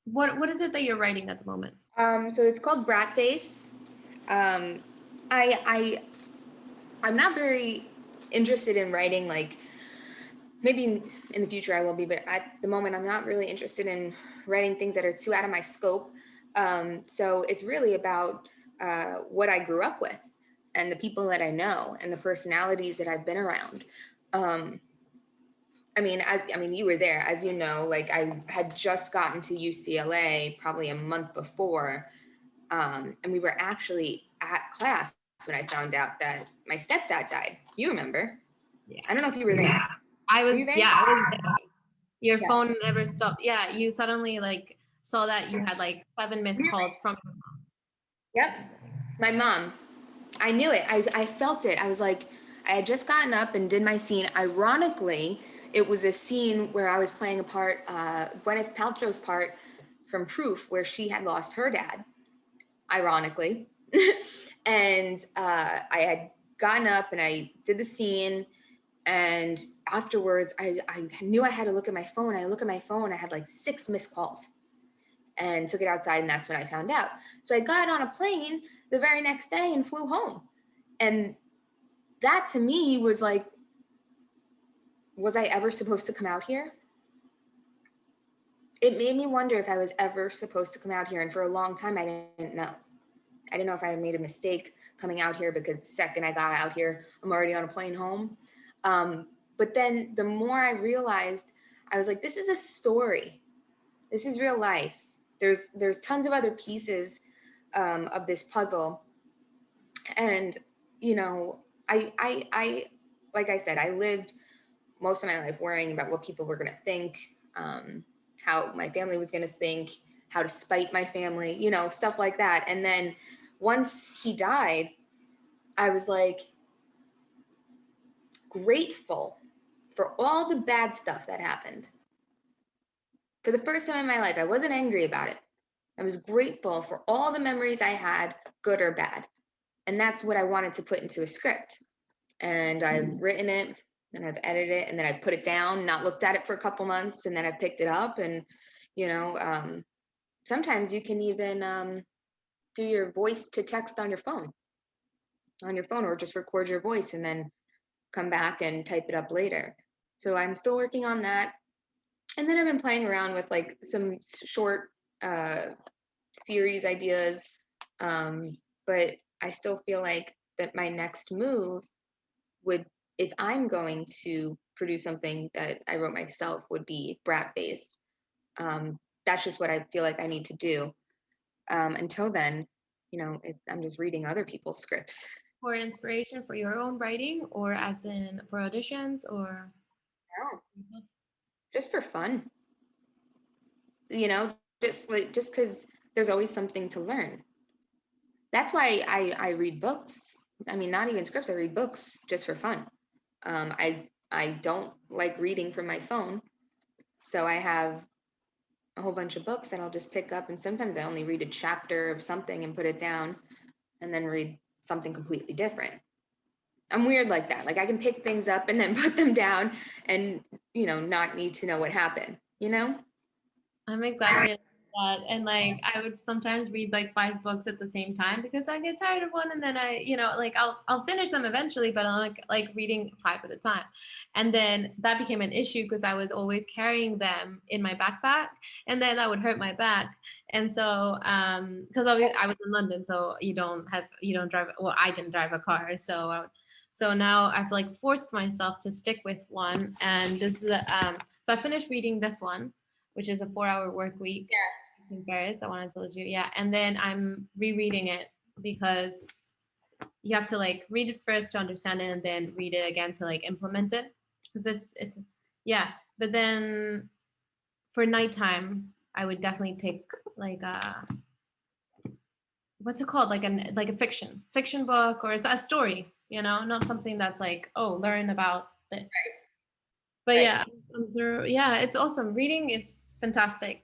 What is it that you're writing at the moment? So it's called Brat Face. Um, I'm not very interested in writing, like, maybe in the future I will be, but at the moment I'm not really interested in writing things that are too out of my scope. So it's really about what I grew up with and the people that I know and the personalities that I've been around. Um, I mean, you were there, as you know. Like, I had just gotten to UCLA probably a month before, and we were actually at class when I found out that my stepdad died. You remember? Yeah. I don't know if you were there. Were you there? I was there. Your Yeah. phone never stopped. Yeah, you suddenly like saw that you had like 7 missed calls from your mom. Yep. My mom. I knew it. I felt it. I was like, I had just gotten up and did my scene. Ironically, it was a scene where I was playing a part, Gwyneth Paltrow's part from Proof, where she had lost her dad, ironically. And I had gotten up and I did the scene. And afterwards, I knew I had to look at my phone. I look at my phone, I had like 6 missed calls, and took it outside, and that's when I found out. So I got on a plane the very next day and flew home. And that to me was like, was I ever supposed to come out here? It made me wonder if I was ever supposed to come out here. And for a long time, I didn't know. I didn't know if I had made a mistake coming out here, because the second I got out here, I'm already on a plane home. But then the more I realized, I was like, this is a story. This is real life. There's tons of other pieces of this puzzle. And, you know, I like I said, I lived most of my life worrying about what people were going to think, how my family was going to think, how to spite my family, stuff like that. And then once he died, I was like grateful for all the bad stuff that happened. For the first time in my life, I wasn't angry about it. I was grateful for all the memories I had, good or bad. And that's what I wanted to put into a script. And I've written it, and I've edited it, and then I've put it down, not looked at it for a couple months, and then I've picked it up. And, you know, um, sometimes you can even do your voice to text on your phone, or just record your voice and then come back and type it up later. So I'm still working on that. And then I've been playing around with like some short uh, series ideas. Um, but I still feel like that my next move would, if I'm going to produce something that I wrote myself, would be Brat Face. That's just what I feel like I need to do. Until then, I'm just reading other people's scripts. For inspiration for your own writing, or as in for auditions, or No, just for fun. Just because there's always something to learn. That's why I read books. I mean, not even scripts. I read books just for fun. I don't like reading from my phone, so I have a whole bunch of books that I'll just pick up, and sometimes I only read a chapter of something and put it down, and then read something completely different. I'm weird like that. Like, I can pick things up and then put them down, and not need to know what happened. I'm exactly like that. And like I would sometimes read like 5 books at the same time because I get tired of one, and then like I'll finish them eventually, but I'm like reading 5 at a time. And then that became an issue because I was always carrying them in my backpack, and then that would hurt my back. And so because obviously I was in London, so you don't drive, well, I didn't drive a car, so now I've like forced myself to stick with one. And this is so I finished reading this one, which is a 4-hour work week in Paris. I want to told you, yeah. And then I'm rereading it because you have to like read it first to understand it, and then read it again to like implement it. Because it's yeah. But then for nighttime, I would definitely pick like what's it called, like a fiction book, or a story. Not something that's like, oh, learn about this. But Right. yeah, yeah, it's awesome. Reading is fantastic.